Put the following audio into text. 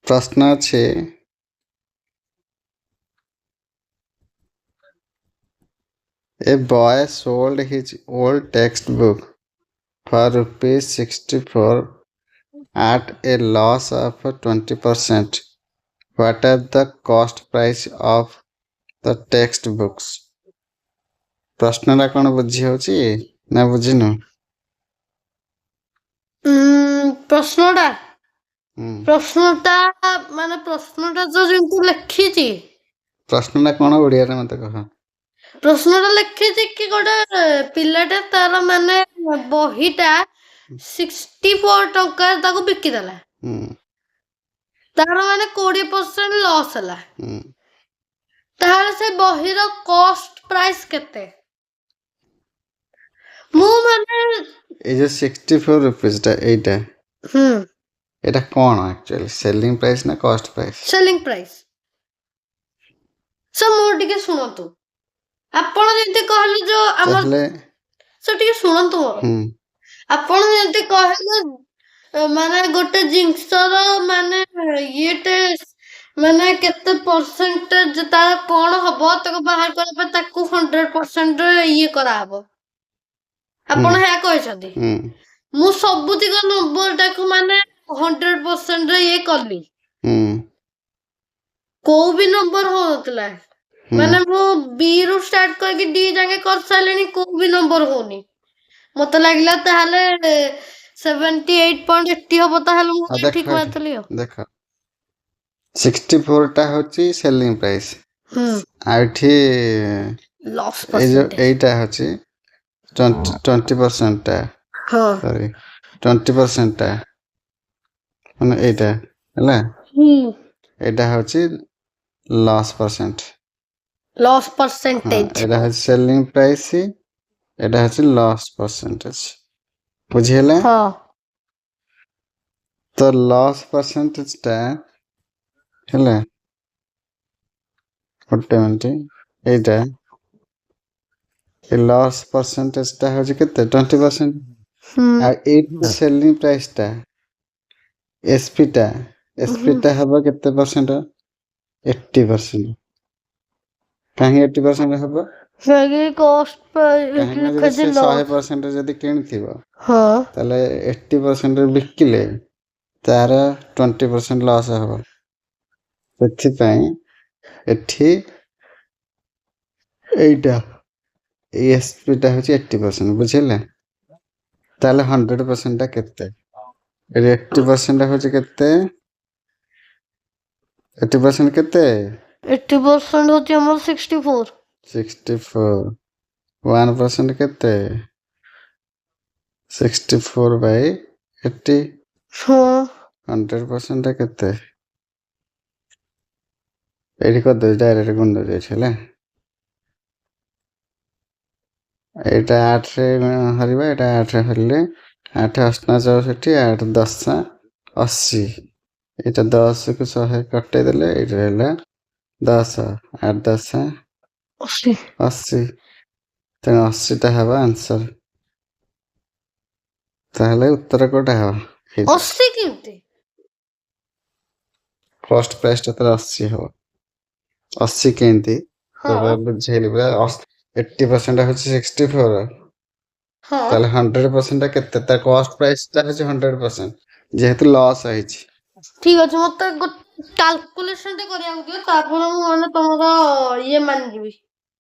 प्रश्न अच्छे A boy sold his old textbook for ₹64 at a loss of 20%. What are the cost price of the textbooks? प्रश्नटा कौन बुझी होची ना बुझिनु ପ୍ରଶ୍ନଟା ପ୍ରଶ୍ନଟା ମାନେ ପ୍ରଶ୍ନଟା ତ ଯେମିତି ଲେଖିଛି प्रश्नटा कौन ओडिया रे मते कह ପ୍ରଶ୍ନଟା ଲେଖିଛି କି ଗୋଟେ ପିଲାଟେ ତାର ମାନେ ବହିଟା 64 ଟଙ୍କା ତାକୁ ବିକିଦେଲା ତାର ମାନେ 20% ଲସ୍ ହେଲା ତାହେଲେ ସେ ବହିର କଷ୍ଟ ପ୍ରାଇସ୍ କେତେ ମୁଁ ମାନେ ए जो 64 रुपीस टा एटा एटा कौन एक्चुअली सेलिंग प्राइस ना cost price selling price so मो टिके सुनतु आपण जेंति कहले जो हमर सो टिके सुनतु आपण जेंति कहले माने गोटे जिंसर माने येटे माने केते परसेंटेज तार कोन हबो तको बाहर करे पे ताकू 100% ये करा हबो आपण हे कहै छथि मु सबुतिक नंबर ताकू माने 100% ये करली को भी नंबर होतला माने मु बी रु स्टार्ट करके डी जाके कर सालेनी को भी नंबर होनी मते लागला ताहाले 78.80 हबो ताहाले मु ठीक मारतली हो देखो 64 टा होची सेलिंग प्राइस आठी लॉस ए जो 8 होची 20% टा हां सॉरी 20% टा माने एटा हला एटा होची लॉस परसेंटेज एटा है सेलिंग प्राइस एटा है लॉस परसेंटेज बुझियला हां तो लॉस परसेंटेज टा हला ऑटोमेटिक एटा ए लॉस परसेंटेज टा हो केते 20% आ 8 सेलिंग प्राइस टा एसपी टा हबो केते परसेंट 80% काहे 80% हबो सेगी कॉस्ट पर 100% जदी किनथिबो हां तले 80% बिकिले तार 20% लॉस हबो सेथि पई एठी एटा एसपी टा होची 80% बुझिले ताले 100% टा केते 80% होची केते 80% केते 80% होची हमर 64 1% केते 64 बाय 80 हां 100% टा केते एडी को दे डायरेक्ट गुण दे छले एटा 8 रे हरिबा एटा 8 रे हरले 8 8 64 8 10 80 एटा 10 को 100 कटे देले एटा हैला 10 8 10 80 त 80 ता हबा आंसर ताहले उत्तर कोटा हबा 80 किंते फर्स्ट प्राइस ता 80 हो 80 केंती तो बुझेली बरा 80% है 64 हां ताले 100% केते ता कॉस्ट प्राइस ता है 100% जेहेतु लॉस है ठीक अछि मते कैलकुलेशन ते करिया के तापर माने तमरा ये मान जीबी